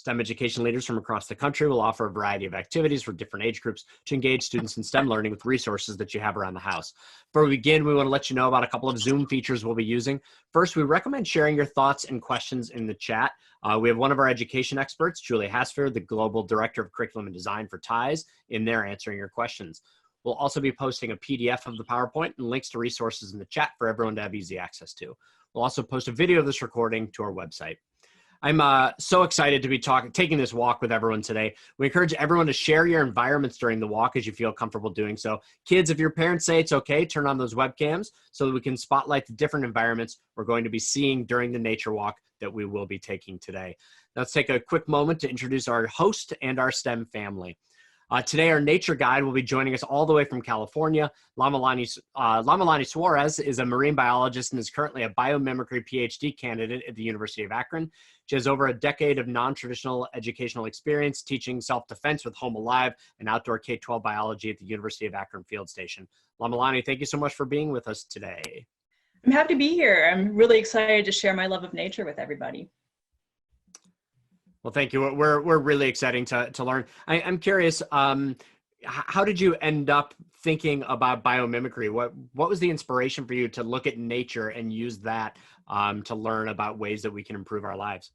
STEM education leaders from across the country will offer a variety of activities for different age groups to engage students in STEM learning with resources that you have around the house. Before we begin, we want to let you know about a couple of Zoom features we'll be using. First, we recommend sharing your thoughts and questions in the chat. We have one of our education experts, Julie Hasfer, the Global Director of Curriculum and Design for TIES, in there answering your questions. We'll also be posting a PDF of the PowerPoint and links to resources in the chat for everyone to have easy access to. We'll also post a video of this recording to our website. I'm so excited to be taking this walk with everyone today. We encourage everyone to share your environments during the walk as you feel comfortable doing so. Kids, if your parents say it's okay, turn on those webcams so that we can spotlight the different environments we're going to be seeing during the nature walk that we will be taking today. Now, let's take a quick moment to introduce our host and our STEM family. Today, our nature guide will be joining us all the way from California. Lonnie Suarez is a marine biologist and is currently a biomimicry PhD candidate at the University of Akron. She has over a decade of non-traditional educational experience teaching self-defense with Home Alive and outdoor K-12 biology at the University of Akron Field Station. Lonnie, thank you so much for being with us today. I'm happy to be here. I'm really excited to share my love of nature with everybody. Well, thank you. We're really exciting to learn. I'm curious, how did you end up thinking about biomimicry? What was the inspiration for you to look at nature and use that to learn about ways that we can improve our lives?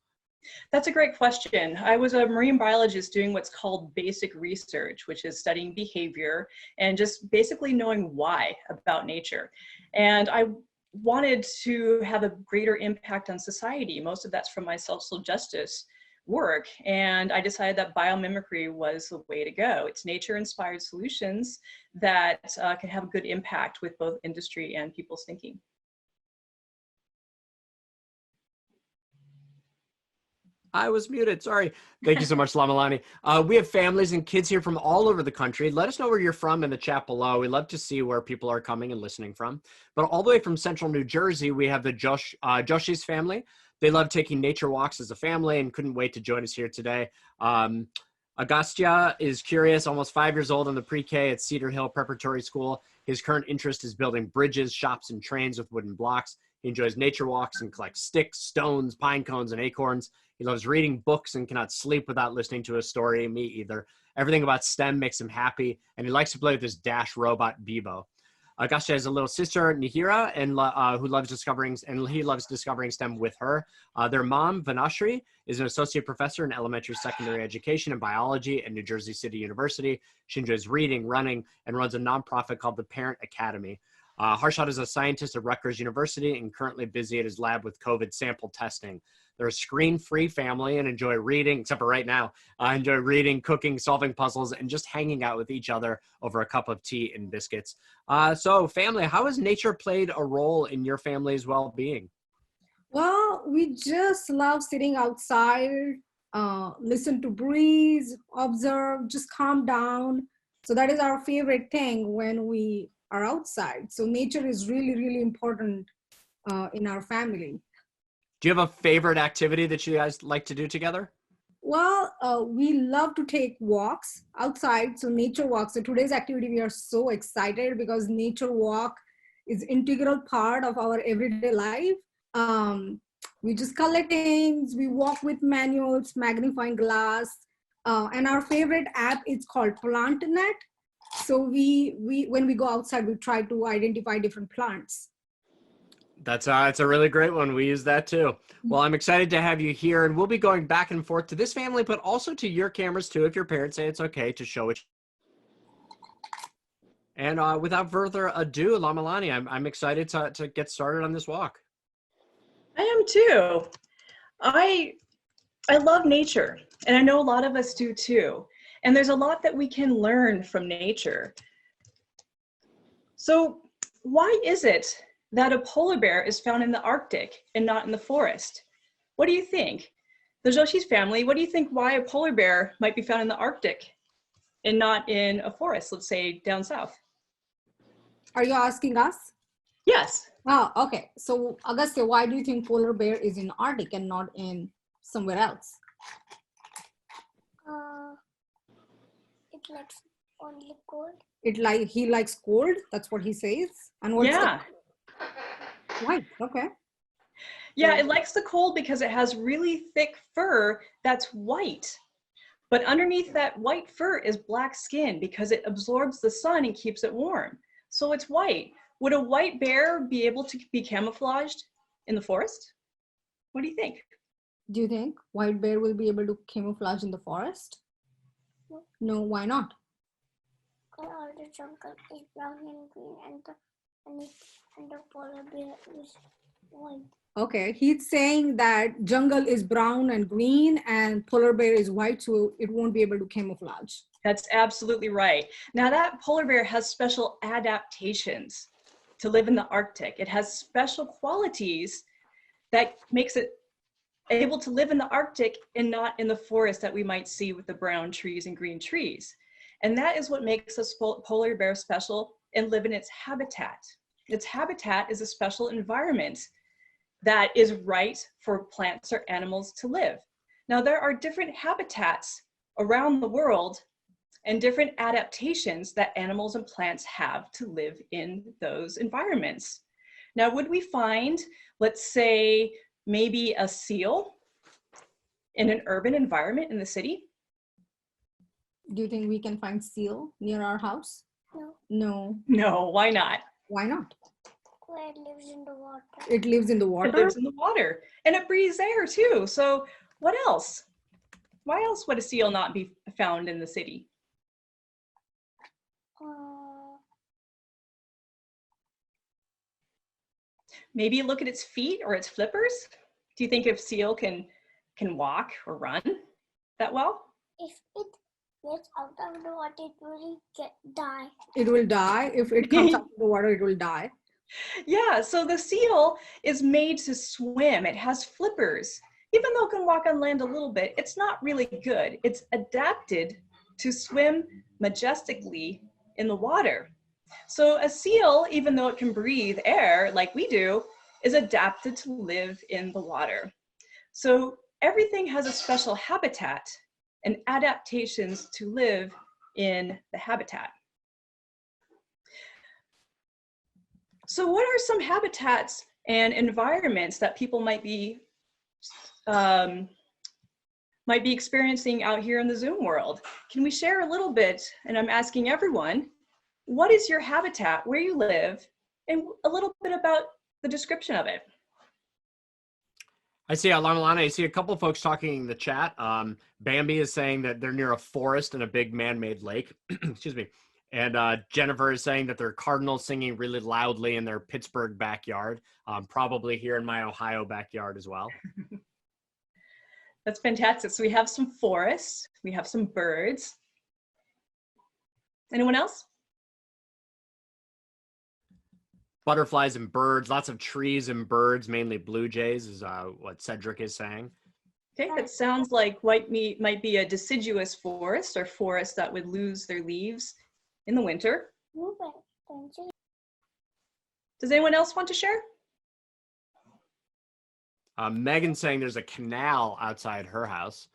That's a great question. I was a marine biologist doing what's called basic research, which is studying behavior and just basically knowing why about nature. And I wanted to have a greater impact on society. Most of that's from my social justice work, and I decided that biomimicry was the way to go. It's nature-inspired solutions that can have a good impact with both industry and people's thinking. I was muted, sorry. Thank you so much, Lonnie. We have families and kids here from all over the country. Let us know where you're from in the chat below. We'd love to see where people are coming and listening from. But all the way from central New Jersey, we have the Joshi's family. They love taking nature walks as a family and couldn't wait to join us here today. Agastya is curious, almost 5 years old in the pre-K at Cedar Hill Preparatory School. His current interest is building bridges, shops, and trains with wooden blocks. He enjoys nature walks and collects sticks, stones, pine cones, and acorns. He loves reading books and cannot sleep without listening to a story. Me either. Everything about STEM makes him happy, and he likes to play with his Dash robot, Bebo. Agastya has a little sister, Nihira, and he loves discovering STEM with her. Their mom, Vanashri, is an associate professor in elementary secondary education and biology at New Jersey City University. She enjoys reading, running, and runs a nonprofit called the Parent Academy. Harshad is a scientist at Rutgers University and currently busy at his lab with COVID sample testing. They're a screen-free family and enjoy reading, except for right now, enjoy reading, cooking, solving puzzles, and just hanging out with each other over a cup of tea and biscuits. So family, how has nature played a role in your family's well-being? Well, we just love sitting outside, listen to breeze, observe, just calm down. So that is our favorite thing when we are outside. So nature is really, really important in our family. Do you have a favorite activity that you guys like to do together? Well, we love to take walks outside, so nature walks. So today's activity, we are so excited because nature walk is integral part of our everyday life. We just collect things, we walk with manuals, magnifying glass, and our favorite app is called PlantNet. So when we go outside, we try to identify different plants. It's a really great one. We use that too. Well, I'm excited to have you here, and we'll be going back and forth to this family, but also to your cameras too, if your parents say it's okay to show it. And without further ado, Lonnie, I'm excited to get started on this walk. I am too. I love nature, and I know a lot of us do too. And there's a lot that we can learn from nature. So why is it that a polar bear is found in the Arctic and not in the forest? What do you think? The Joshi's family, what do you think why a polar bear might be found in the Arctic and not in a forest, let's say down south? Are you asking us? Yes. Oh, okay. So Agastya, why do you think polar bear is in Arctic and not in somewhere else? It likes only cold. He likes cold. That's what he says. And what's yeah. Right. Okay. Yeah, it likes the cold because it has really thick fur that's white. But underneath that white fur is black skin because it absorbs the sun and keeps it warm. So it's white. Would a white bear be able to be camouflaged in the forest? What do you think? Do you think white bear will be able to camouflage in the forest? No. No, why not? Because all the jungle is brown and green, and the polar bear is white. Okay, he's saying that jungle is brown and green and polar bear is white, so it won't be able to camouflage. That's absolutely right. Now that polar bear has special adaptations to live in the Arctic. It has special qualities that makes it able to live in the Arctic and not in the forest that we might see with the brown trees and green trees. And that is what makes a polar bear special and live in its habitat. Its habitat is a special environment that is right for plants or animals to live. Now there are different habitats around the world and different adaptations that animals and plants have to live in those environments. Now, would we find, let's say, maybe a seal in an urban environment in the city? Do you think we can find seal near our house? No, No. No, why not? Why not? where it lives in the water. It lives in the It water. lives in the water and it breathes air too. So what else? Why else would a seal not be found in the city? Maybe look at its feet or its flippers. Do you think if seal can walk or run that well? If it gets out of the water, it will die. It will die. If it comes out of the water, it will die. Yeah, so the seal is made to swim. It has flippers. Even though it can walk on land a little bit, it's not really good. It's adapted to swim majestically in the water. So a seal, even though it can breathe air like we do, is adapted to live in the water. So everything has a special habitat and adaptations to live in the habitat. So what are some habitats and environments that people might be experiencing out here in the Zoom world? Can we share a little bit, and I'm asking everyone, what is your habitat, where you live, and a little bit about the description of it? I see Lonnie, I see a couple of folks talking in the chat. Bambi is saying that they're near a forest and a big man-made lake. Excuse me. And Jennifer is saying that there are cardinals singing really loudly in their Pittsburgh backyard, probably here in my Ohio backyard as well. That's fantastic. So we have some forests, we have some birds. Anyone else? Butterflies and birds, lots of trees and birds, mainly blue jays is what Cedric is saying. Okay, that sounds like might be a deciduous forest or forest that would lose their leaves in the winter. Does anyone else want to share? Megan's saying there's a canal outside her house.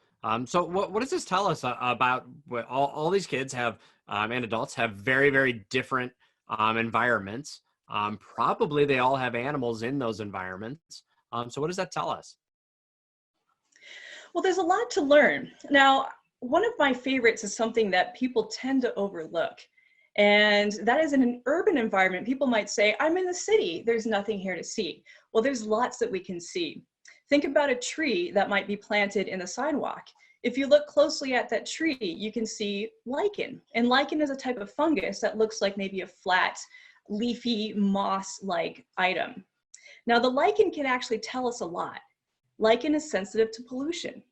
So what does this tell us about what all these kids have and adults have very, very different environments. Probably they all have animals in those environments. So what does that tell us? Well, there's a lot to learn. Now, one of my favorites is something that people tend to overlook. And that is in an urban environment. People might say, I'm in the city, there's nothing here to see. Well, there's lots that we can see. Think about a tree that might be planted in the sidewalk. If you look closely at that tree, you can see lichen. And lichen is a type of fungus that looks like maybe a flat, leafy, moss-like item. Now, the lichen can actually tell us a lot. Lichen is sensitive to pollution.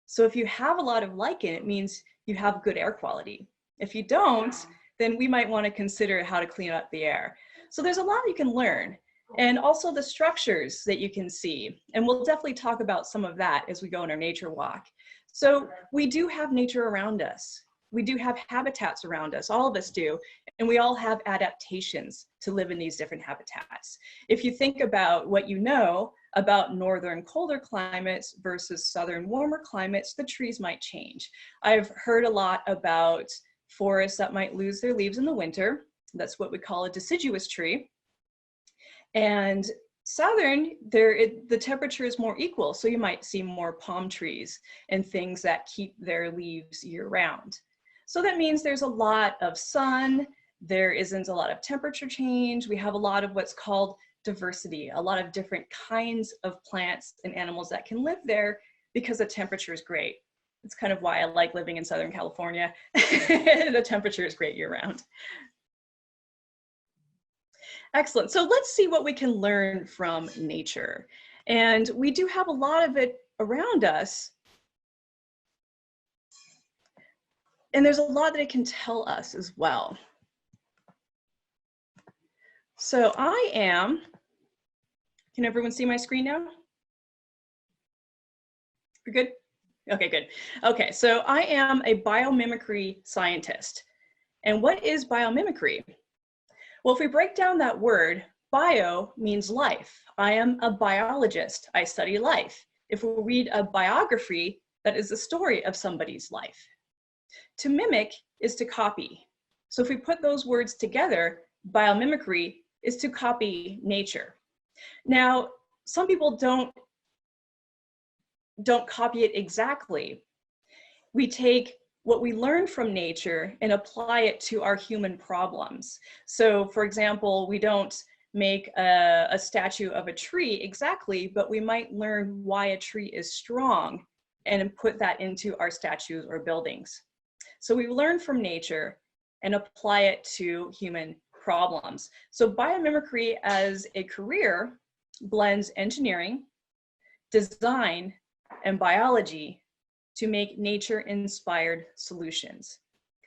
So if you have a lot of lichen, it means you have good air quality. If you don't, then we might want to consider how to clean up the air. So there's a lot you can learn, and also the structures that you can see. And we'll definitely talk about some of that as we go on our nature walk. So we do have nature around us. We do have habitats around us, all of us do, and we all have adaptations to live in these different habitats. If you think about what you know about northern colder climates versus southern warmer climates, the trees might change. I've heard a lot about forests that might lose their leaves in the winter. That's what we call a deciduous tree. And Southern, the temperature is more equal, so you might see more palm trees and things that keep their leaves year-round. So that means there's a lot of sun, there isn't a lot of temperature change, we have a lot of what's called diversity, a lot of different kinds of plants and animals that can live there because the temperature is great. It's kind of why I like living in Southern California. The temperature is great year-round. Excellent. So let's see what we can learn from nature. And we do have a lot of it around us. And there's a lot that it can tell us as well. So can everyone see my screen now? We're good? Okay, good. Okay, so I am a biomimicry scientist. And what is biomimicry? Well, if we break down that word, bio means life. I am a biologist. I study life. If we read a biography, that is the story of somebody's life. To mimic is to copy. So if we put those words together, biomimicry is to copy nature. Now, some people don't copy it exactly. We take what we learn from nature and apply it to our human problems. So for example, we don't make a statue of a tree exactly, but we might learn why a tree is strong and put that into our statues or buildings. So we learn from nature and apply it to human problems. So biomimicry as a career blends engineering, design, and biology to make nature-inspired solutions.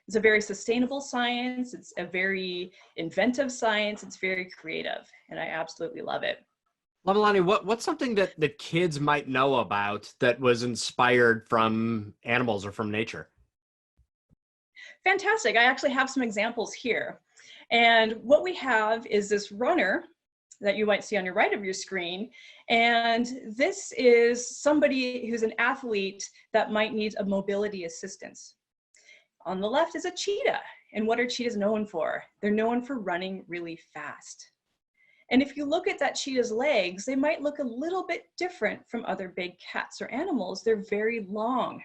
It's a very sustainable science, it's a very inventive science, it's very creative, and I absolutely love it. Lonnie, what's something that the kids might know about that was inspired from animals or from nature? Fantastic, I actually have some examples here. And what we have is this runner that you might see on your right of your screen. And this is somebody who's an athlete that might need a mobility assistance. On the left is a cheetah. And what are cheetahs known for? They're known for running really fast. And if you look at that cheetah's legs, they might look a little bit different from other big cats or animals. They're very long.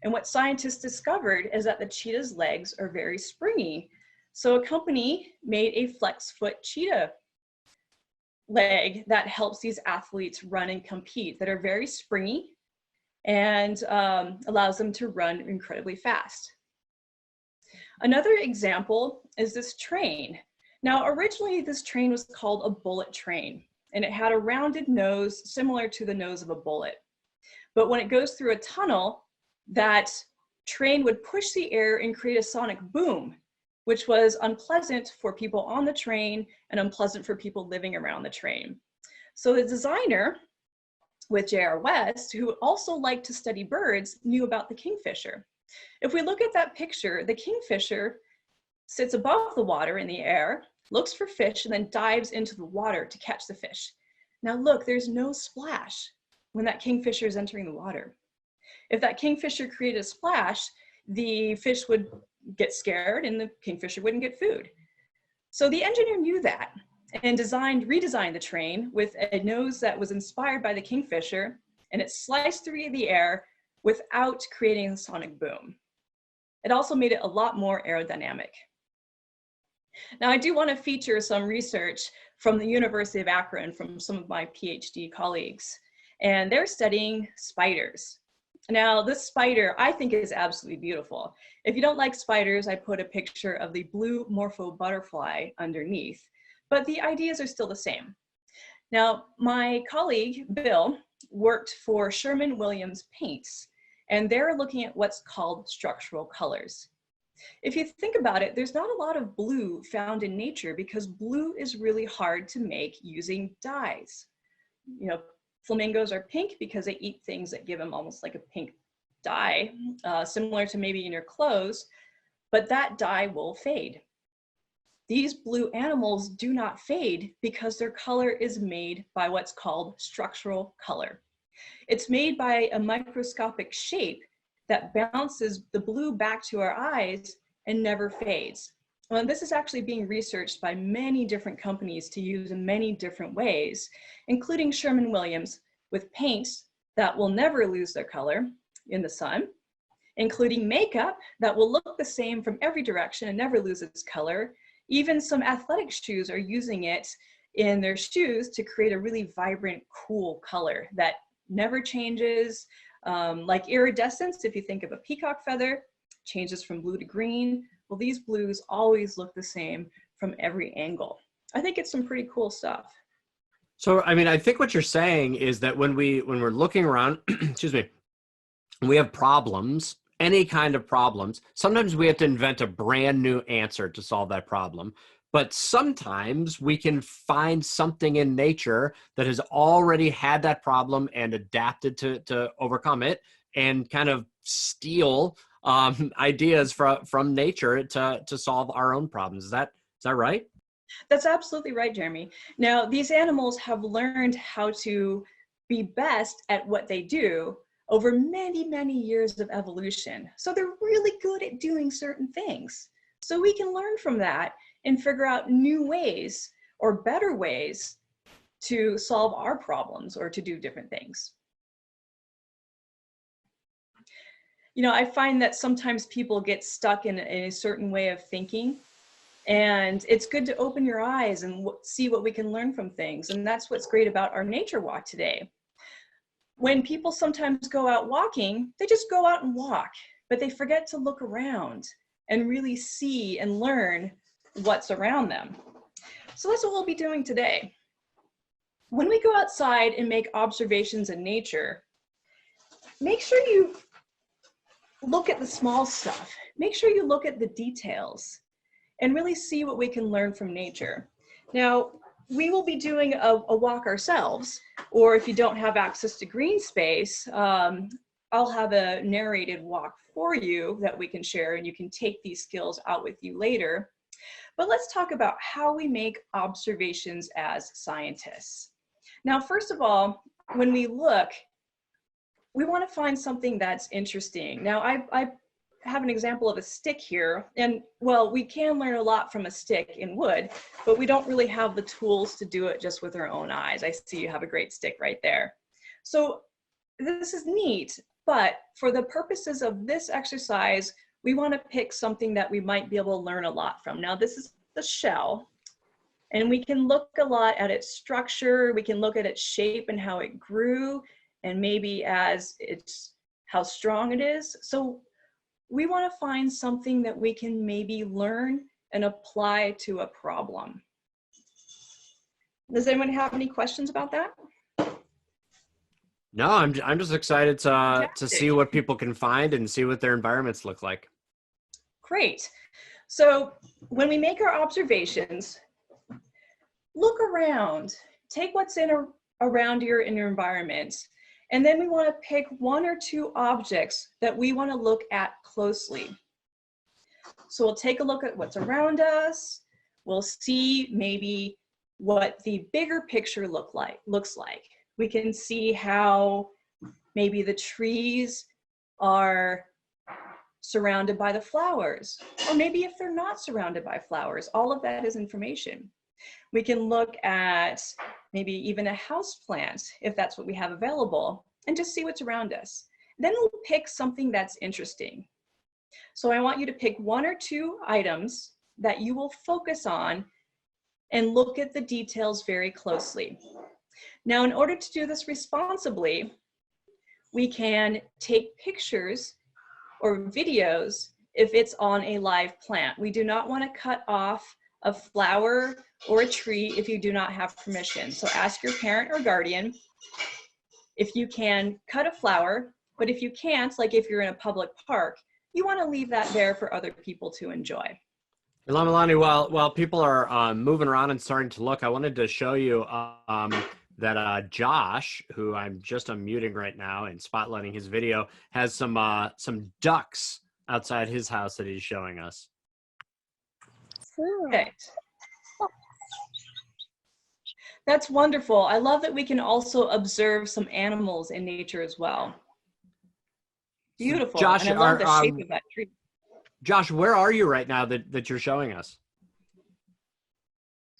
And what scientists discovered is that the cheetah's legs are very springy. So a company made a flex foot cheetah leg that helps these athletes run and compete, that are very springy and allows them to run incredibly fast. Another example is this train. Now, originally this train was called a bullet train, and it had a rounded nose similar to the nose of a bullet. But when it goes through a tunnel, that train would push the air and create a sonic boom, which was unpleasant for people on the train and unpleasant for people living around the train. So the designer with J.R. West, who also liked to study birds, knew about the kingfisher. If we look at that picture, the kingfisher sits above the water in the air, looks for fish, and then dives into the water to catch the fish. Now look, there's no splash when that kingfisher is entering the water. If that kingfisher created a splash, the fish would get scared and the kingfisher wouldn't get food. So the engineer knew that and redesigned the train with a nose that was inspired by the kingfisher, and it sliced through the air without creating a sonic boom. It also made it a lot more aerodynamic. Now I do want to feature some research from the University of Akron from some of my PhD colleagues, and they're studying spiders. Now, this spider I think is absolutely beautiful. If you don't like spiders, I put a picture of the blue morpho butterfly underneath, but the ideas are still the same. Now, my colleague, Bill, worked for Sherman-Williams Paints, and they're looking at what's called structural colors. If you think about it, there's not a lot of blue found in nature because blue is really hard to make using dyes. You know, flamingos are pink because they eat things that give them almost like a pink dye, similar to maybe in your clothes, but that dye will fade. These blue animals do not fade because their color is made by what's called structural color. It's made by a microscopic shape that bounces the blue back to our eyes and never fades. Well, this is actually being researched by many different companies to use in many different ways, including Sherwin-Williams with paints that will never lose their color in the sun, including makeup that will look the same from every direction and never lose its color. Even some athletic shoes are using it in their shoes to create a really vibrant, cool color that never changes. Like iridescence, if you think of a peacock feather, changes from blue to green. Well, these blues always look the same from every angle. I think it's some pretty cool stuff. So, I mean, I think what you're saying is that when we're looking around, excuse me, we have problems, any kind of problems. Sometimes we have to invent a brand new answer to solve that problem. But sometimes we can find something in nature that has already had that problem and adapted to overcome it, and kind of steal ideas from nature to solve our own problems. Is that right? That's absolutely right, Jeremy. Now, these animals have learned how to be best at what they do over many, many years of evolution. So they're really good at doing certain things. So we can learn from that and figure out new ways or better ways to solve our problems or to do different things. You know, I find that sometimes people get stuck in a certain way of thinking, and it's good to open your eyes and see what we can learn from things. And that's what's great about our nature walk today. When people sometimes go out walking, they just go out and walk, but they forget to look around and really see and learn what's around them. So that's what we'll be doing today. When we go outside and make observations in nature, make sure you look at the small stuff. Make sure you look at the details and really see what we can learn from nature. Now, we will be doing a walk ourselves, or if you don't have access to green space, I'll have a narrated walk for you that we can share, and you can take these skills out with you later. But let's talk about how we make observations as scientists. Now, first of all, when we look, we want to find something that's interesting. Now, I have an example of a stick here, and well, we can learn a lot from a stick in wood, but we don't really have the tools to do it just with our own eyes. I see you have a great stick right there. So this is neat, but for the purposes of this exercise, we want to pick something that we might be able to learn a lot from. Now, this is the shell, and we can look a lot at its structure. We can look at its shape and how it grew, and maybe as it's how strong it is. So we want to find something that we can maybe learn and apply to a problem. Does anyone have any questions about that? No, I'm just excited to see what people can find and see what their environments look like. Great. So when we make our observations, look around, take what's around you in your environment, and then we want to pick one or two objects that we want to look at closely. So we'll take a look at what's around us. We'll see maybe what the bigger picture looks like. We can see how maybe the trees are surrounded by the flowers, or maybe if they're not surrounded by flowers. All of that is information. We can look at maybe even a house plant, if that's what we have available, and just see what's around us. Then we'll pick something that's interesting. So I want you to pick one or two items that you will focus on and look at the details very closely. Now, in order to do this responsibly, we can take pictures or videos if it's on a live plant. We do not want to cut off a flower or a tree if you do not have permission. So ask your parent or guardian if you can cut a flower, but if you can't, like if you're in a public park, you want to leave that there for other people to enjoy. Lonnie, while people are moving around and starting to look, I wanted to show you that Josh, who I'm just unmuting right now and spotlighting his video, has some ducks outside his house that he's showing us. Okay. That's wonderful. I love that we can also observe some animals in nature as well. Beautiful. Josh, and I love the shape of that tree. Josh, where are you right now that you're showing us?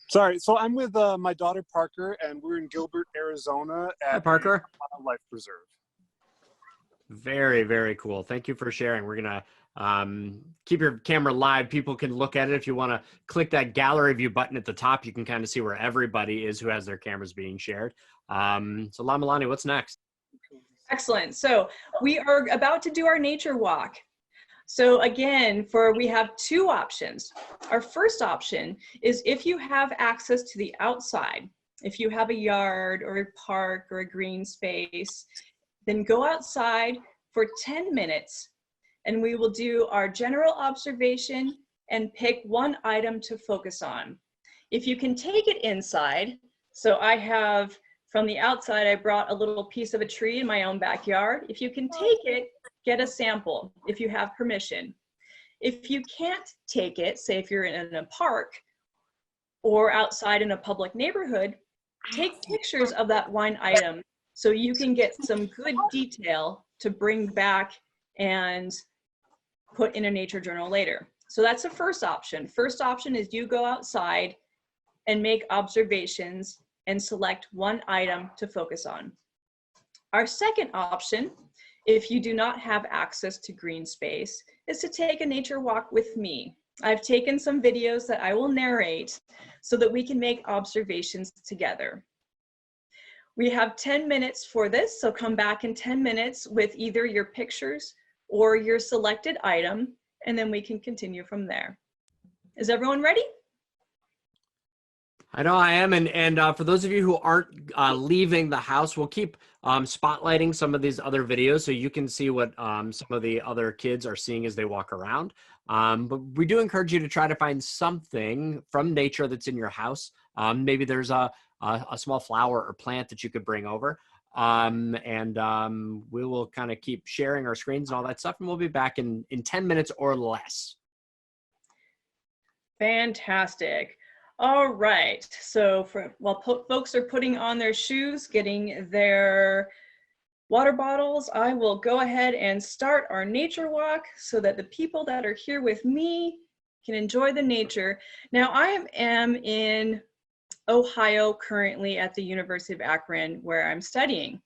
Sorry, so I'm with my daughter Parker, and we're in Gilbert, Arizona Hi, at Parker. a wildlife preserve. Very, very cool. Thank you for sharing. We're going to keep your camera live. People can look at it. If you want to click that gallery view button at the top, you can kind of see where everybody is who has their cameras being shared. So Lonnie, what's next? Excellent. So we are about to do our nature walk. So again, we have two options. Our first option is if you have access to the outside, if you have a yard or a park or a green space, then go outside for 10 minutes and we will do our general observation and pick one item to focus on. If you can take it inside, so I have from the outside, I brought a little piece of a tree in my own backyard. If you can take it, get a sample if you have permission. If you can't take it, say if you're in a park or outside in a public neighborhood, take pictures of that one item so you can get some good detail to bring back and put in a nature journal later. So that's the first option. First option is you go outside and make observations and select one item to focus on. Our second option, if you do not have access to green space, is to take a nature walk with me. I've taken some videos that I will narrate so that we can make observations together. We have 10 minutes for this, so come back in 10 minutes with either your pictures or your selected item, and then we can continue from there. Is everyone ready? I know I am, and for those of you who aren't leaving the house, we'll keep spotlighting some of these other videos so you can see what some of the other kids are seeing as they walk around. But we do encourage you to try to find something from nature that's in your house. Maybe there's a small flower or plant that you could bring over, and we will kind of keep sharing our screens and all that stuff, and we'll be back in 10 minutes or less. Fantastic. All right, so while folks are putting on their shoes, getting their water bottles, I will go ahead and start our nature walk so that the people that are here with me can enjoy the nature. Now, I am in Ohio currently at the University of Akron where I'm studying.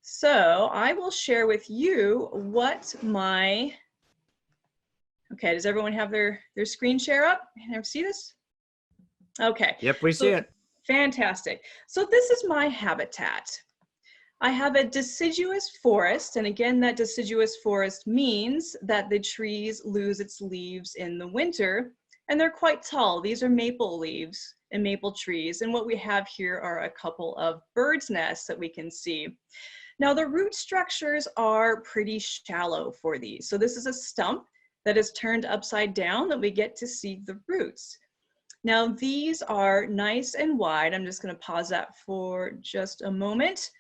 So I will share with you what okay, does everyone have their screen share up? Can I see this? Okay. Yep, we see it. Fantastic. So this is my habitat. I have a deciduous forest, and again, that deciduous forest means that the trees lose its leaves in the winter, and they're quite tall. These are maple leaves and maple trees, and what we have here are a couple of birds' nests that we can see. Now, the root structures are pretty shallow for these. So this is a stump that is turned upside down that we get to see the roots. Now, these are nice and wide. I'm just going to pause that for just a moment.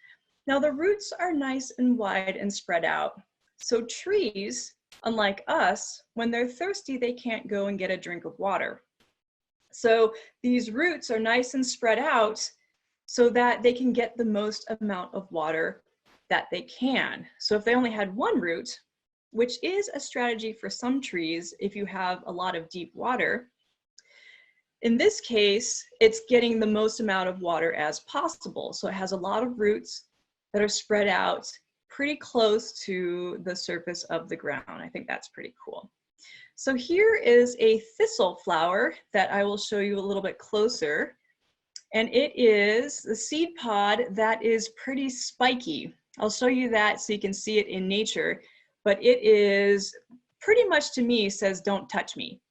Now, the roots are nice and wide and spread out. So trees, unlike us, when they're thirsty, they can't go and get a drink of water. So these roots are nice and spread out so that they can get the most amount of water that they can. So if they only had one root, which is a strategy for some trees if you have a lot of deep water, in this case, it's getting the most amount of water as possible. So it has a lot of roots that are spread out pretty close to the surface of the ground. I think that's pretty cool. So here is a thistle flower that I will show you a little bit closer. And it is the seed pod that is pretty spiky. I'll show you that so you can see it in nature, but it is pretty much, to me, says don't touch me.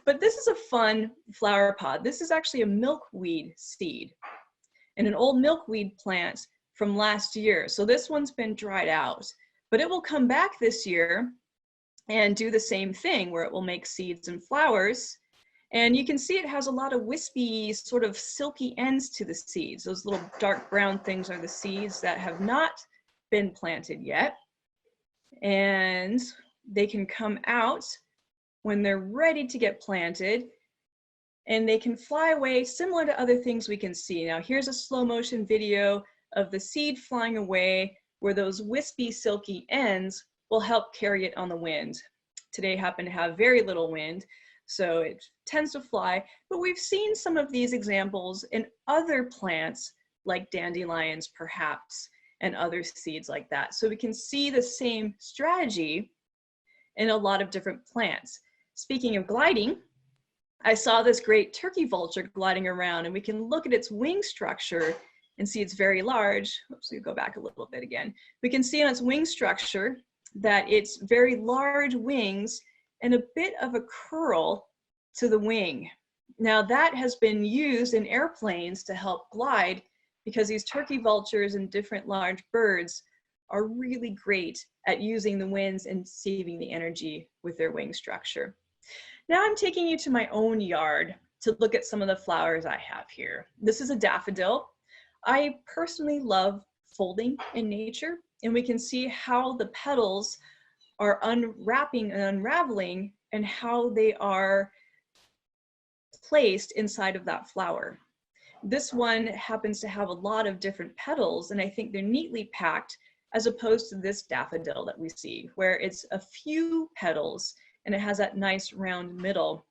But this is a fun flower pod. This is actually a milkweed seed and an old milkweed plant from last year. So this one's been dried out, but it will come back this year and do the same thing where it will make seeds and flowers. And you can see it has a lot of wispy, sort of silky ends to the seeds. Those little dark brown things are the seeds that have not been planted yet. And they can come out when they're ready to get planted, and they can fly away similar to other things we can see. Now, here's a slow motion video of the seed flying away where those wispy, silky ends will help carry it on the wind. today happen to have very little wind, so it tends to fly. But we've seen some of these examples in other plants like dandelions perhaps, and other seeds like that. So we can see the same strategy in a lot of different plants. Speaking of gliding, I saw this great turkey vulture gliding around, and we can look at its wing structure and see it's very large. Oops, we go back a little bit again. We can see on its wing structure that it's very large wings and a bit of a curl to the wing. Now that has been used in airplanes to help glide, because these turkey vultures and different large birds are really great at using the winds and saving the energy with their wing structure. Now I'm taking you to my own yard to look at some of the flowers I have here. This is a daffodil. I personally love folding in nature, and we can see how the petals are unwrapping and unraveling and how they are placed inside of that flower. This one happens to have a lot of different petals, and I think they're neatly packed, as opposed to this daffodil that we see, where it's a few petals and it has that nice round middle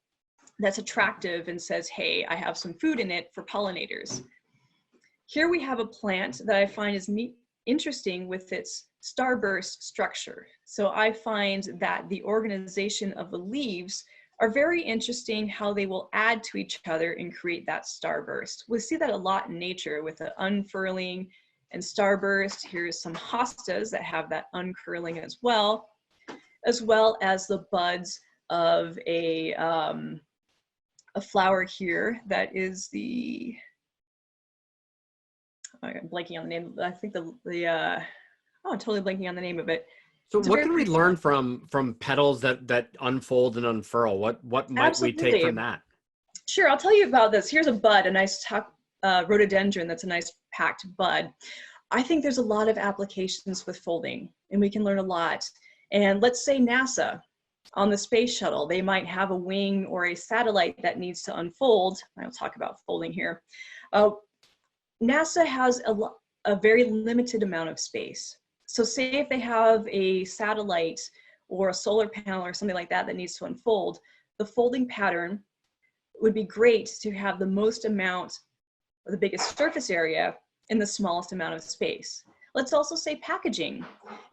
that's attractive and says, hey, I have some food in it for pollinators. Here we have a plant that I find is interesting with its starburst structure. So I find that the organization of the leaves are very interesting, how they will add to each other and create that starburst. We see that a lot in nature with the unfurling and starburst. Here's some hostas that have that uncurling as well as the buds of a flower here that is the, I'm blanking on the name. I think oh, I'm totally blanking on the name of it. So what can we learn from petals that unfold and unfurl? What might we take from that? Sure, I'll tell you about this. Here's a bud, a nice rhododendron that's a nice packed bud. I think there's a lot of applications with folding, and we can learn a lot. And let's say NASA on the space shuttle, they might have a wing or a satellite that needs to unfold. I'll talk about folding here. NASA has a very limited amount of space. So say if they have a satellite or a solar panel or something like that that needs to unfold, the folding pattern would be great to have the most amount, or the biggest surface area in the smallest amount of space. Let's also say packaging.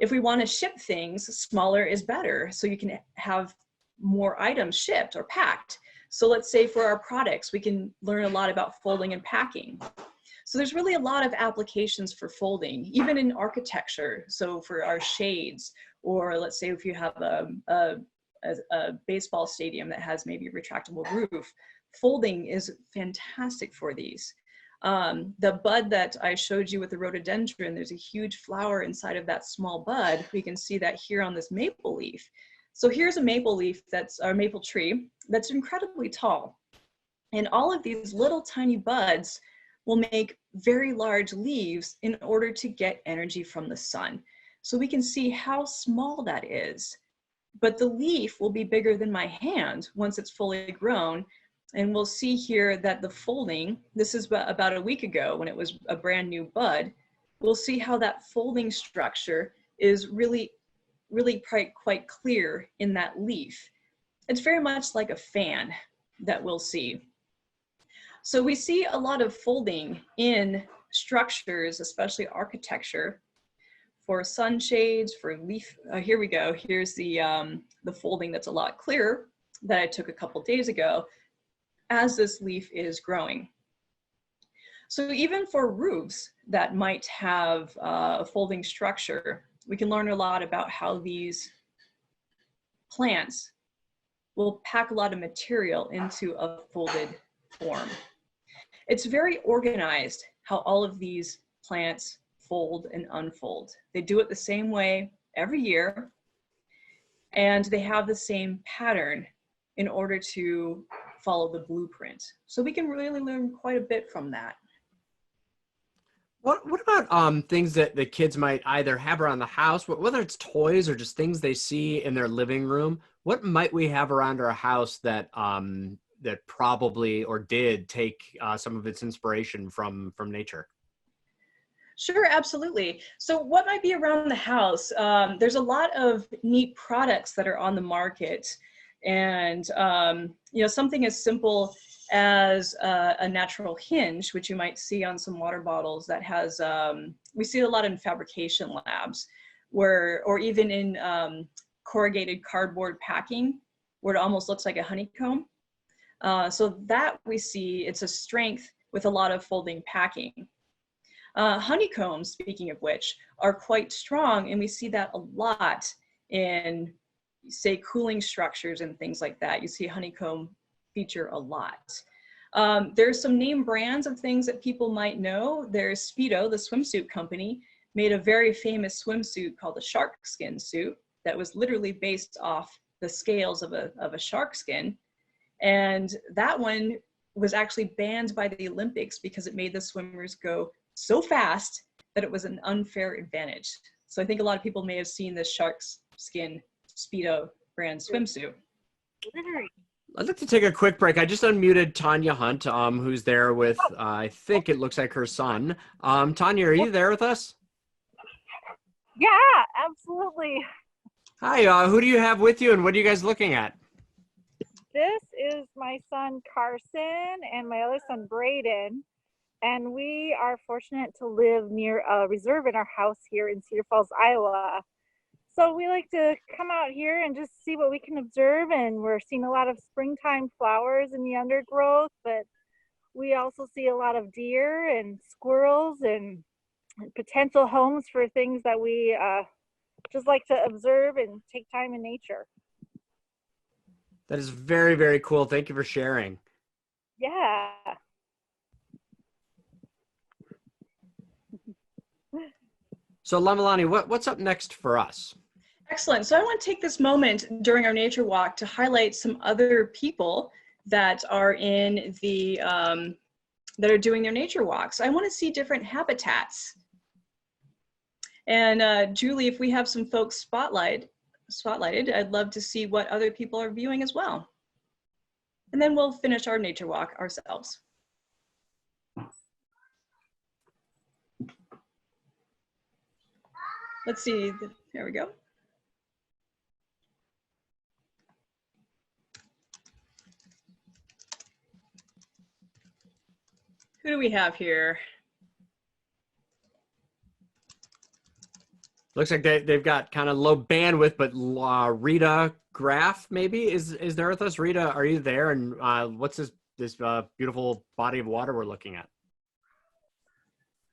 If we want to ship things, smaller is better, so you can have more items shipped or packed. So let's say for our products, we can learn a lot about folding and packing. So there's really a lot of applications for folding, even in architecture. So for our shades, or let's say if you have a baseball stadium that has maybe a retractable roof, folding is fantastic for these. The bud that I showed you with the rhododendron, there's a huge flower inside of that small bud. We can see that here on this maple leaf. So here's a maple leaf that's our maple tree that's incredibly tall. And all of these little tiny buds will make very large leaves in order to get energy from the sun. So we can see how small that is. But the leaf will be bigger than my hand once it's fully grown. And we'll see here that the folding, this is about a week ago when it was a brand new bud, we'll see how that folding structure is really quite clear in that leaf. It's very much like a fan that we'll see. So we see a lot of folding in structures, especially architecture, for sunshades, for leaf. Here we go. Here's the folding that's a lot clearer that I took a couple days ago as this leaf is growing. So even for roofs that might have a folding structure, we can learn a lot about how these plants will pack a lot of material into a folded form. It's very organized how all of these plants fold and unfold. They do it the same way every year, and they have the same pattern in order to follow the blueprint. So we can really learn quite a bit from that. What about things that the kids might either have around the house, whether it's toys or just things they see in their living room? What might we have around our house that that probably or did take some of its inspiration from nature? Sure, absolutely. So what might be around the house? There's a lot of neat products that are on the market. And, you know, something as simple as a natural hinge, which you might see on some water bottles that has, we see a lot in fabrication labs where, or even in corrugated cardboard packing, where it almost looks like a honeycomb. So that we see, it's a strength with a lot of folding packing. Honeycombs, speaking of which, are quite strong, and we see that a lot in, say, cooling structures and things like that. You see honeycomb feature a lot. There's some name brands of things that people might know. There's Speedo, the swimsuit company, made a very famous swimsuit called the shark skin suit that was literally based off the scales of a shark skin. And that one was actually banned by the Olympics because it made the swimmers go so fast that it was an unfair advantage. So I think a lot of people may have seen the shark's skin Speedo brand swimsuit. I'd like to take a quick break. I just unmuted Tanya Hunt, who's there with, I think it looks like her son. Tanya, are you there with us? Yeah, absolutely. Hi, who do you have with you and what are you guys looking at? This is my son Carson and my other son Braden. And we are fortunate to live near a reserve in our house here in Cedar Falls, Iowa. So we like to come out here and just see what we can observe. And we're seeing a lot of springtime flowers in the undergrowth, but we also see a lot of deer and squirrels and potential homes for things that we just like to observe and take time in nature. That is very, very cool. Thank you for sharing. Yeah. So Lonnie, what's up next for us? Excellent. So I want to take this moment during our nature walk to highlight some other people that are in the, that are doing their nature walks. I want to see different habitats. And Julie, if we have some folks spotlighted, I'd love to see what other people are viewing as well. And then we'll finish our nature walk ourselves. Let's see, there we go. Who do we have here? Looks like they've got kind of low bandwidth, but Rita Graff maybe is there with us. Rita, are you there? And what's this beautiful body of water we're looking at?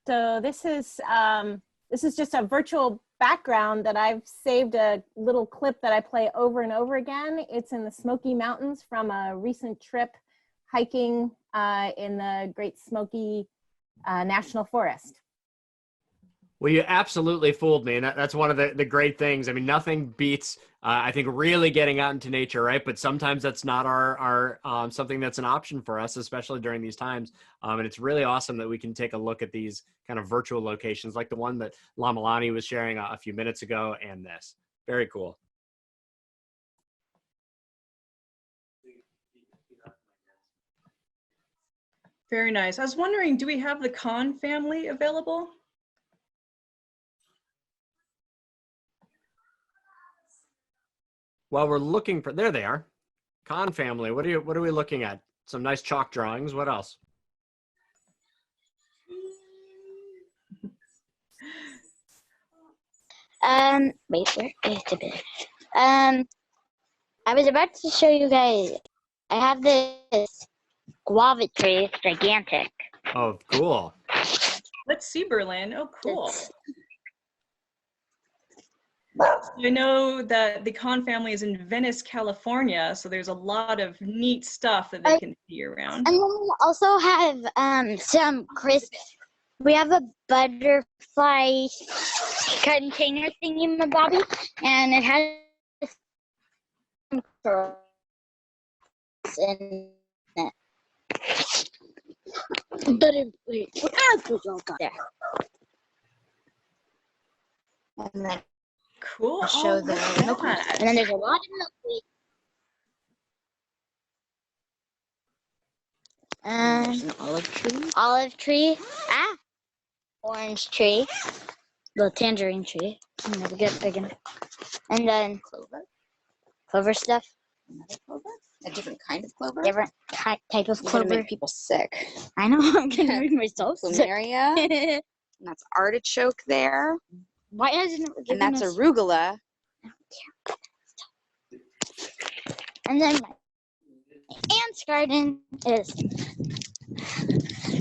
So this is just a virtual background that I've saved a little clip that I play over and over again. It's in the Smoky Mountains from a recent trip hiking in the Great Smoky National Forest. Well, you absolutely fooled me. And that's one of the great things. I mean, nothing beats, I think, really getting out into nature, right? But sometimes that's not our something that's an option for us, especially during these times. And it's really awesome that we can take a look at these kind of virtual locations like the one that Lonnie was sharing a few minutes ago and this. Very cool. Very nice. I was wondering, do we have the Kahn family available? Well, we're looking for, there they are. Kahn family. What are we looking at? Some nice chalk drawings. What else? Wait, where is the bit? I was about to show you guys. I have this guava tree. It's gigantic. Oh, cool. Let's see, Berlin. Oh, cool. It's, I know that the Kahn family is in Venice, California, so there's a lot of neat stuff that they can see around. and then we also have some crisp. We have a butterfly container thingy-mabobby, and it has some curls in it. But wait, what else was all got there? And then Cool. show the milkweed. And then there's a lot of milkweed. There's an olive tree. Olive tree. Ah, orange tree, the tangerine tree. Never get big enough. And then clover stuff. Another clover? A different kind of clover? Different type of You're gonna clover. make people sick. I know, I'm gonna make myself sick. Plumeria. And that's artichoke there. Why hasn't it And given that's us... arugula. And then my aunt's garden is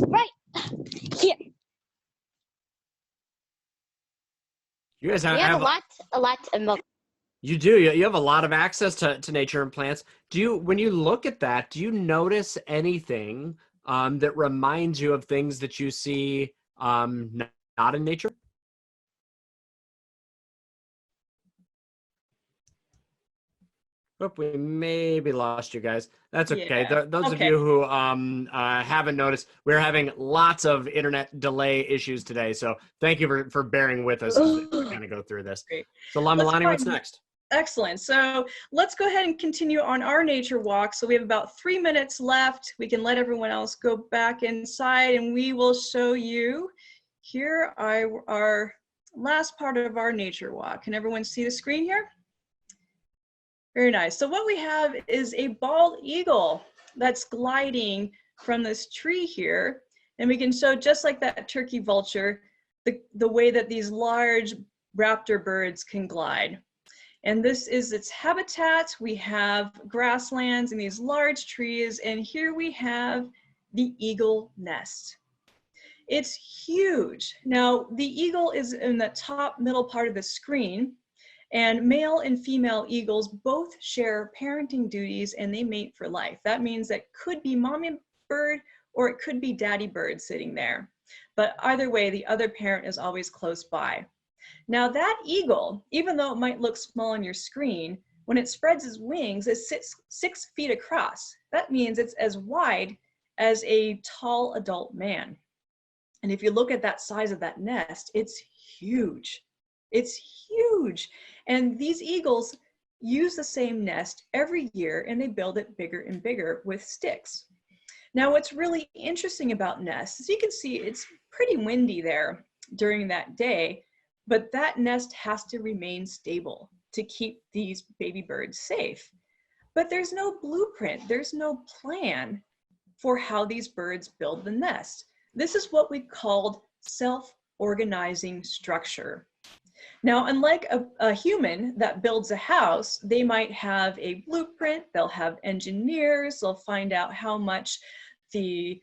right here. You guys We have a lot of milk. You do. You have a lot of access to nature and plants. When you look at that, do you notice anything that reminds you of things that you see not in nature? Oh, we maybe lost you guys. That's okay. Yeah. Those of you who haven't noticed, we're having lots of internet delay issues today. So thank you for bearing with us as we kind of go through this. Great. So Lonnie, what's next? Excellent. So let's go ahead and continue on our nature walk. So we have about 3 minutes left. We can let everyone else go back inside and we will show you here our last part of our nature walk. Can everyone see the screen here? Very nice. So what we have is a bald eagle that's gliding from this tree here. And we can show, just like that turkey vulture, the way that these large raptor birds can glide. And this is its habitat. We have grasslands and these large trees. And here we have the eagle nest. It's huge. Now, the eagle is in the top middle part of the screen. And male and female eagles both share parenting duties and they mate for life. That means that could be mommy bird or it could be daddy bird sitting there. But either way, the other parent is always close by. Now that eagle, even though it might look small on your screen, when it spreads its wings, it sits 6 feet across. That means it's as wide as a tall adult man. And if you look at that size of that nest, it's huge. It's huge. And these eagles use the same nest every year and they build it bigger and bigger with sticks. Now, what's really interesting about nests is you can see it's pretty windy there during that day, but that nest has to remain stable to keep these baby birds safe. But there's no blueprint, there's no plan for how these birds build the nest. This is what we called self-organizing structure. Now, unlike a human that builds a house, they might have a blueprint, they'll have engineers, they'll find out how much the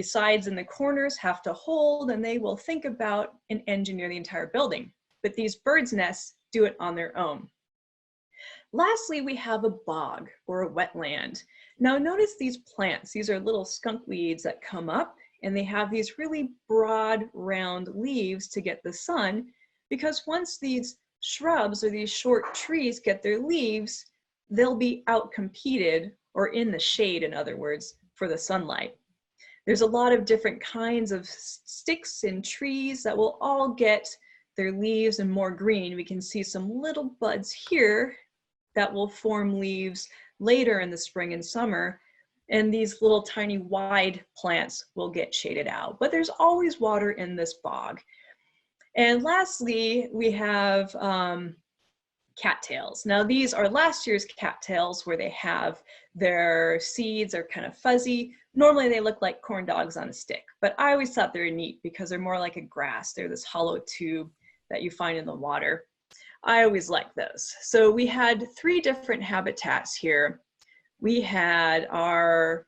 sides and the corners have to hold, and they will think about and engineer the entire building. But these birds' nests do it on their own. Lastly, we have a bog or a wetland. Now notice these plants. These are little skunk weeds that come up and they have these really broad, round leaves to get the sun, because once these shrubs or these short trees get their leaves, they'll be outcompeted, or in the shade, in other words, for the sunlight. There's a lot of different kinds of sticks and trees that will all get their leaves and more green. We can see some little buds here that will form leaves later in the spring and summer. And these little tiny wide plants will get shaded out. But there's always water in this bog. And lastly, we have cattails. Now these are last year's cattails where they have their seeds are kind of fuzzy. Normally they look like corn dogs on a stick, but I always thought they're neat because they're more like a grass. They're this hollow tube that you find in the water. I always liked those. So we had 3 different habitats here. We had our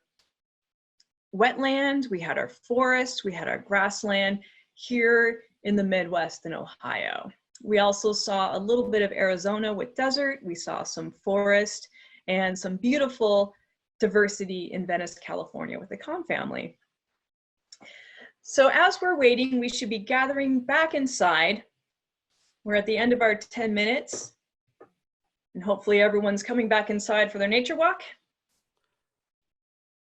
wetland, we had our forest, we had our grassland here in the Midwest in Ohio. We also saw a little bit of Arizona with desert. We saw some forest and some beautiful diversity in Venice, California with the Kahn family. So as we're waiting, we should be gathering back inside. We're at the end of our 10 minutes and hopefully everyone's coming back inside for their nature walk.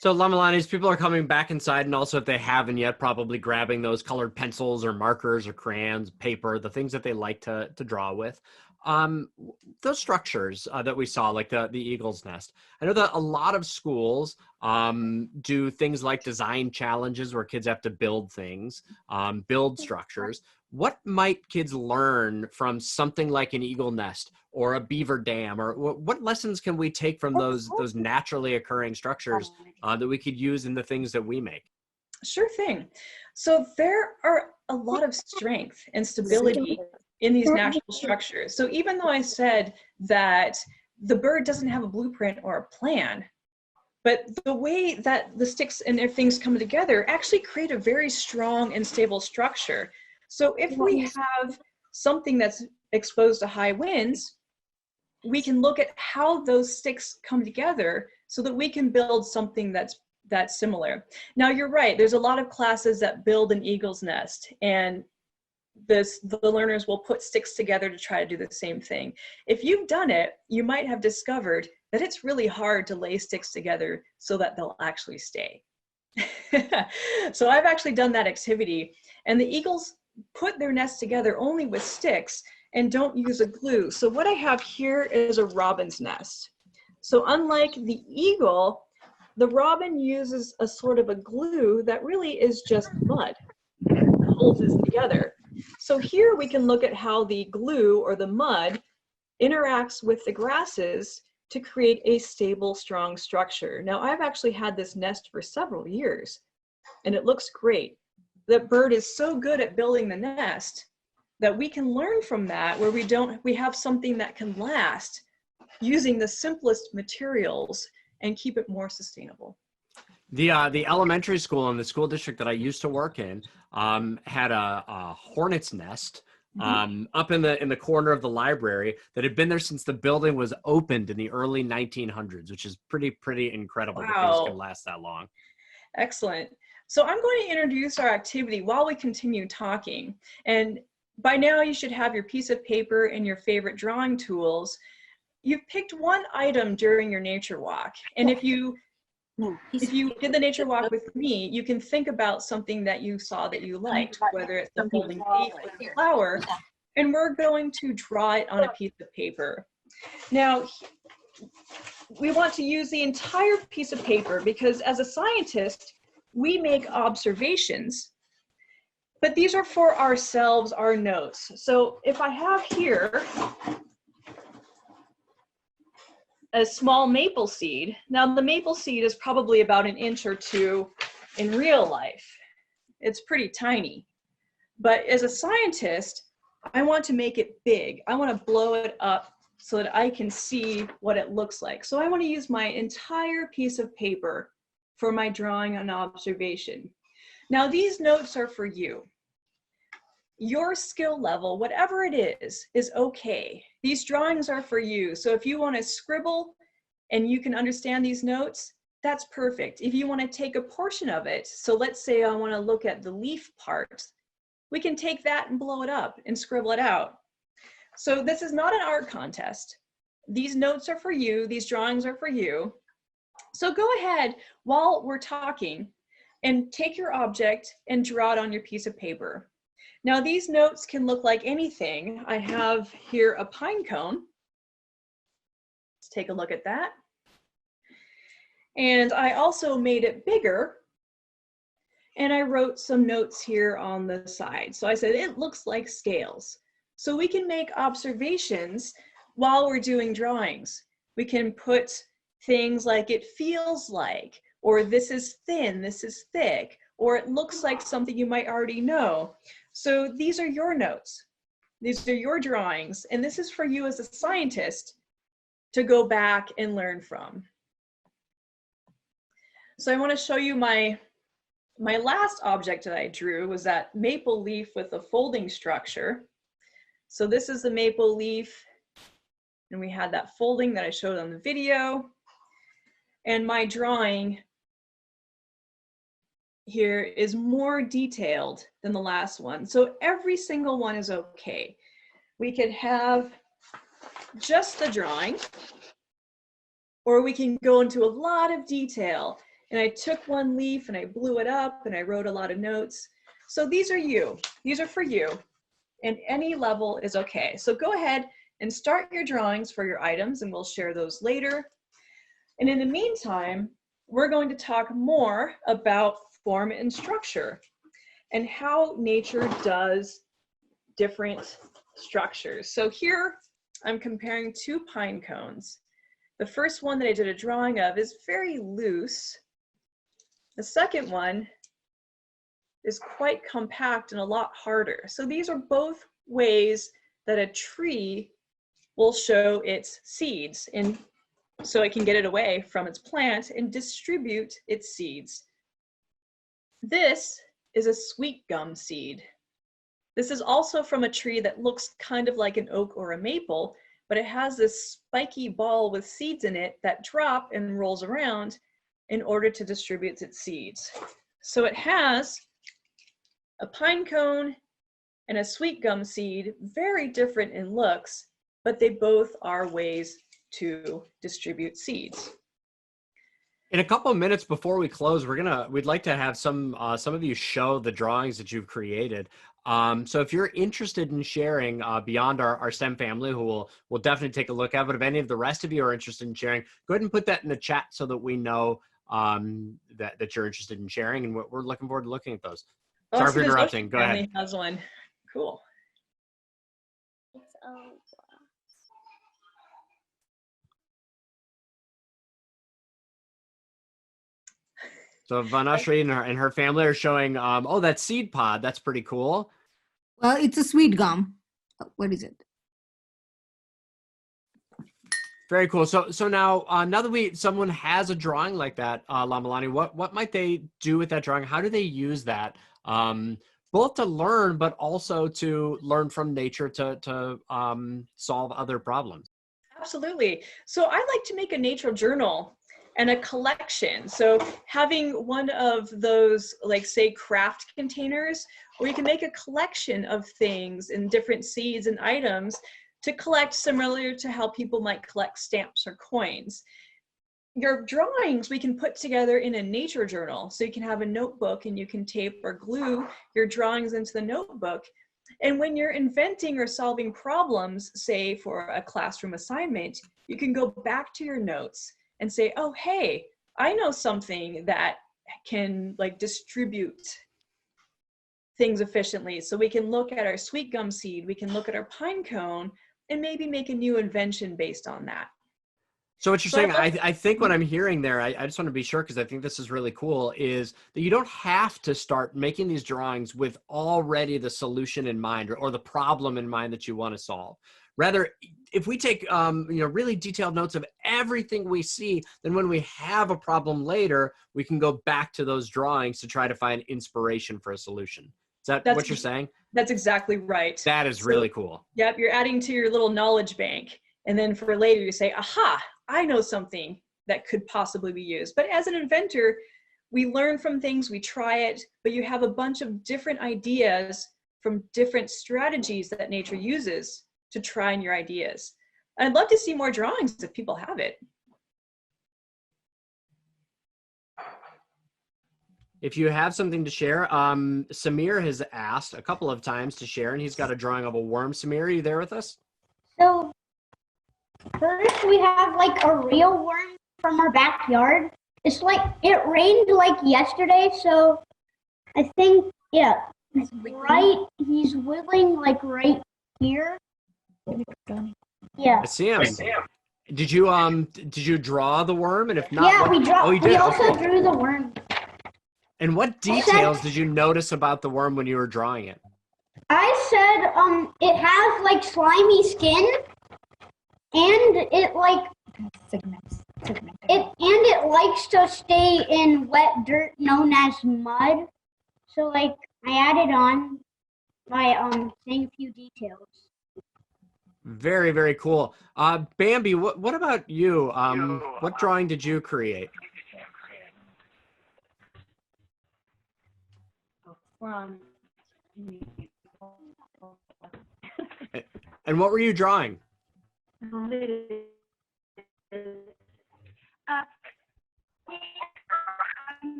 So Lamelanis, people are coming back inside, and also if they haven't yet, probably grabbing those colored pencils or markers or crayons, paper, the things that they like to draw with. Those structures that we saw, like the eagle's nest. I know that a lot of schools do things like design challenges where kids have to build things, build structures. What might kids learn from something like an eagle nest or a beaver dam, or what lessons can we take from those naturally occurring structures that we could use in the things that we make? Sure thing. So there are a lot of strength and stability in these natural structures. So even though I said that the bird doesn't have a blueprint or a plan, but the way that the sticks and their things come together actually create a very strong and stable structure. So if we have something that's exposed to high winds, we can look at how those sticks come together so that we can build something that's similar. Now you're right, there's a lot of classes that build an eagle's nest, and the learners will put sticks together to try to do the same thing. If you've done it, you might have discovered that it's really hard to lay sticks together so that they'll actually stay. So I've actually done that activity, and the eagles put their nest together only with sticks and don't use a glue. So what I have here is a robin's nest. So unlike the eagle, the robin uses a sort of a glue that really is just mud that holds it together. So here we can look at how the glue or the mud interacts with the grasses to create a stable, strong structure. Now I've actually had this nest for several years and it looks great. That bird is so good at building the nest that we can learn from that, where we have something that can last using the simplest materials and keep it more sustainable. The elementary school in the school district that I used to work in had a hornet's nest up in the corner of the library that had been there since the building was opened in the early 1900s, which is pretty incredible that things can last that long. Excellent. So I'm going to introduce our activity while we continue talking. And by now you should have your piece of paper and your favorite drawing tools. You've picked one item during your nature walk. And if you did the nature walk with me, you can think about something that you saw that you liked, whether it's a folding leaf or a flower, and we're going to draw it on a piece of paper. Now, we want to use the entire piece of paper because as a scientist, we make observations, but these are for ourselves, our notes. So if I have here a small maple seed. Now the maple seed is probably about 1 inch or 2 in real life. It's pretty tiny. But as a scientist, I want to make it big. I want to blow it up so that I can see what it looks like. So I want to use my entire piece of paper for my drawing and observation. Now these notes are for you. Your skill level, whatever it is okay. These drawings are for you. So if you want to scribble and you can understand these notes, that's perfect. If you want to take a portion of it, so let's say I want to look at the leaf part, we can take that and blow it up and scribble it out. So this is not an art contest. These notes are for you. These drawings are for you. So go ahead while we're talking and take your object and draw it on your piece of paper. Now these notes can look like anything. I have here a pine cone. Let's take a look at that. And I also made it bigger and I wrote some notes here on the side. So I said, it looks like scales. So we can make observations while we're doing drawings. We can put things like it feels like, or this is thin, this is thick, or it looks like something you might already know. So these are your notes. These are your drawings. And this is for you as a scientist to go back and learn from. So I want to show you my last object that I drew was that maple leaf with a folding structure. So this is the maple leaf. And we had that folding that I showed on the video. And my drawing here is more detailed than the last one. So every single one is okay. We could have just the drawing, or we can go into a lot of detail and I took one leaf and I blew it up and I wrote a lot of notes. So these are you. These are for you. And any level is okay. So go ahead and start your drawings for your items, and we'll share those later. And in the meantime, we're going to talk more about form and structure and how nature does different structures. So here I'm comparing two pine cones. The first one that I did a drawing of is very loose. The second one is quite compact and a lot harder. So these are both ways that a tree will show its seeds, and so it can get it away from its plant and distribute its seeds. This is a sweet gum seed. This is also from a tree that looks kind of like an oak or a maple, but it has this spiky ball with seeds in it that drop and rolls around in order to distribute its seeds. So it has a pine cone and a sweet gum seed, very different in looks, but they both are ways to distribute seeds. In a couple of minutes before we close, we'd like to have some of you show the drawings that you've created. So if you're interested in sharing beyond our STEM family, who will definitely take a look at, but if any of the rest of you are interested in sharing, go ahead and put that in the chat so that we know that you're interested in sharing, and we're looking forward to looking at those. Oh, Sorry for interrupting. Go ahead. Has one. Cool. So Vanashri and her family are showing, oh, that seed pod. That's pretty cool. Well, it's a sweet gum. What is it? Very cool. So now that someone has a drawing like that, Lamalani, what might they do with that drawing? How do they use that? Both to learn, but also to learn from nature to solve other problems. Absolutely. So I like to make a nature journal and a collection. So having one of those, like say craft containers, where you can make a collection of things and different seeds and items to collect, similar to how people might collect stamps or coins. Your drawings we can put together in a nature journal. So you can have a notebook and you can tape or glue your drawings into the notebook. And when you're inventing or solving problems, say for a classroom assignment, you can go back to your notes and say, oh, hey, I know something that can like distribute things efficiently. So we can look at our sweet gum seed, we can look at our pine cone, and maybe make a new invention based on that. So what you're saying, I think what I'm hearing there, I just want to be sure, because I think this is really cool, is that you don't have to start making these drawings with already the solution in mind or the problem in mind that you want to solve. Rather, if we take really detailed notes of everything we see, then when we have a problem later, we can go back to those drawings to try to find inspiration for a solution. Is that what you're saying? That's exactly right. That is really cool. Yep, you're adding to your little knowledge bank. And then for later you say, aha, I know something that could possibly be used. But as an inventor, we learn from things, we try it, but you have a bunch of different ideas from different strategies that nature uses to try your ideas. I'd love to see more drawings if people have it. If you have something to share, Samir has asked a couple of times to share, and he's got a drawing of a worm. Samir, are you there with us? So first we have like a real worm from our backyard. It's like, it rained like yesterday, so I think, yeah, right, he's wiggling like right here. Yeah. I see him. Did you draw the worm? And if not, yeah, we draw. Oh, you did. We also Okay. drew the worm. And what details did you notice about the worm when you were drawing it? I said, it has like slimy skin, and it like it likes to stay in wet dirt known as mud. So like I added on by saying a few details. Very, very cool. Bambi, what about you? What drawing did you create? And what were you drawing?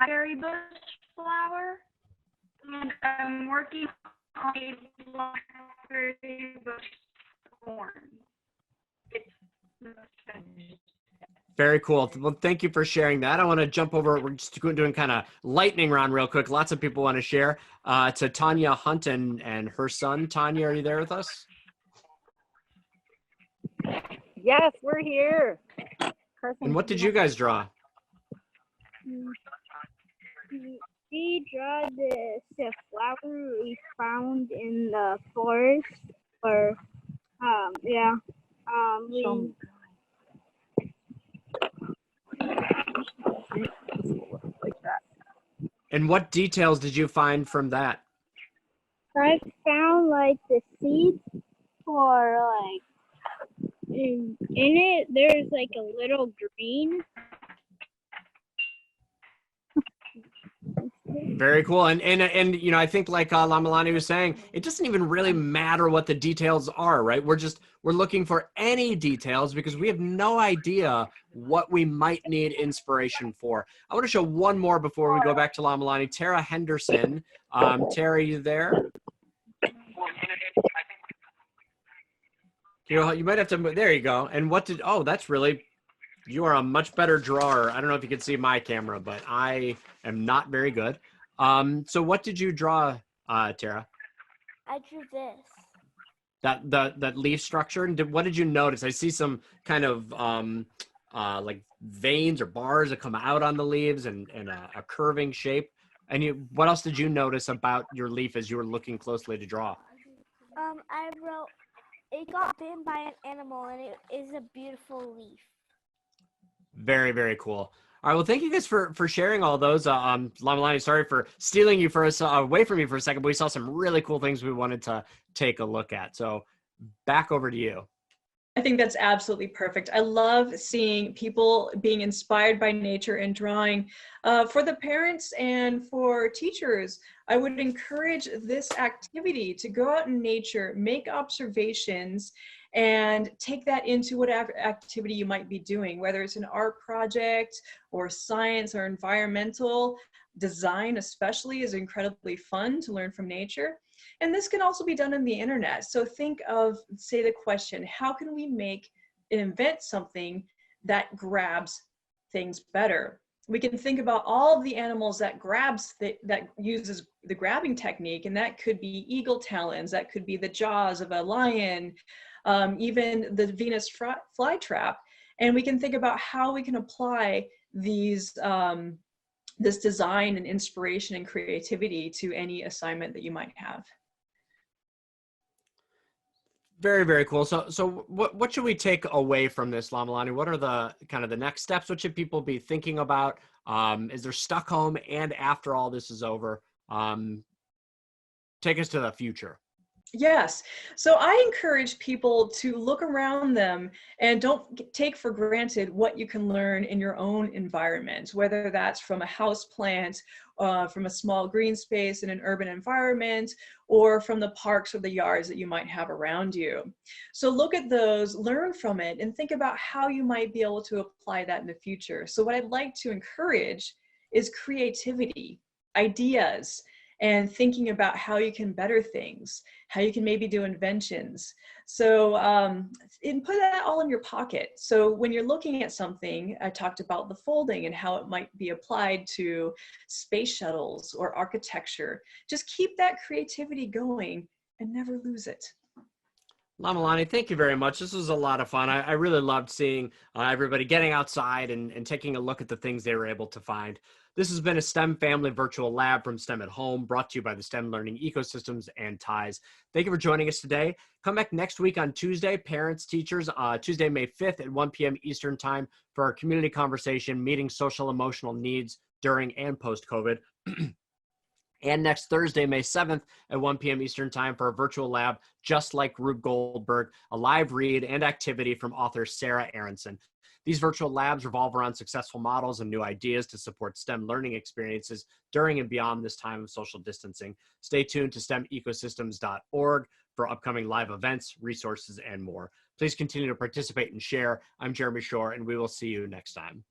blackberry bush flower, and I'm working on a blackberry bush thorn. It's Very cool. Well, thank you for sharing that. I want to jump over. We're just doing kind of lightning round real quick. Lots of people want to share. To Tanya Hunt and her son. Tanya, are you there with us? Yes, we're here. Carson, And what did you guys draw? We draw the flower we found in the forest, or we And what details did you find from that? I found like the seeds for like in it. There's like a little green. Very cool. And you know, I think like Lamalani was saying, it doesn't even really matter what the details are, right? We're looking for any details because we have no idea what we might need inspiration for. I want to show one more before we go back to Lamalani. Tara Henderson. Tara, you there? You might have to move. There you go. And that's really, you are a much better drawer. I don't know if you can see my camera, but I am not very good. So what did you draw, Tara? I drew this. That leaf structure. And what did you notice? I see some kind of like veins or bars that come out on the leaves and a curving shape. And what else did you notice about your leaf as you were looking closely to draw? I wrote, it got bitten by an animal and it is a beautiful leaf. Very, very cool. All right. Well, thank you guys for sharing all those. Lamalani, sorry for stealing you away from you for a second, but we saw some really cool things we wanted to take a look at. So back over to you. I think that's absolutely perfect. I love seeing people being inspired by nature and drawing. For the parents and for teachers, I would encourage this activity to go out in nature, make observations, and take that into whatever activity you might be doing, whether it's an art project or science or environmental. Design especially is incredibly fun to learn from nature. And this can also be done on the internet. So think of, say, the question, how can we invent something that grabs things better? We can think about all of the animals that uses the grabbing technique, and that could be eagle talons, that could be the jaws of a lion, even the Venus flytrap. And we can think about how we can apply these this design and inspiration and creativity to any assignment that you might have. Very, very cool. So what should we take away from this, Lamalani? What are the kind of the next steps? What should people be thinking about? Is there Stockholm and after all this is over? Take us to the future. Yes. So I encourage people to look around them and don't take for granted what you can learn in your own environment, whether that's from a house plant, from a small green space in an urban environment, or from the parks or the yards that you might have around you. So look at those, learn from it, and think about how you might be able to apply that in the future. So what I'd like to encourage is creativity, ideas, and thinking about how you can better things, how you can maybe do inventions. So and put that all in your pocket. So when you're looking at something, I talked about the folding and how it might be applied to space shuttles or architecture. Just keep that creativity going and never lose it. Lamalani, thank you very much. This was a lot of fun. I really loved seeing everybody getting outside and taking a look at the things they were able to find. This has been a STEM Family Virtual Lab from STEM at Home, brought to you by the STEM Learning Ecosystems and Ties. Thank you for joining us today. Come back next week on Tuesday, parents, teachers, Tuesday, May 5th at 1 p.m. Eastern Time for our community conversation, meeting social emotional needs during and post-COVID. And next Thursday, May 7th at 1 p.m. Eastern Time for a virtual lab, just like Rube Goldberg, a live read and activity from author Sarah Aronson. These virtual labs revolve around successful models and new ideas to support STEM learning experiences during and beyond this time of social distancing. Stay tuned to stemecosystems.org for upcoming live events, resources, and more. Please continue to participate and share. I'm Jeremy Shore, and we will see you next time.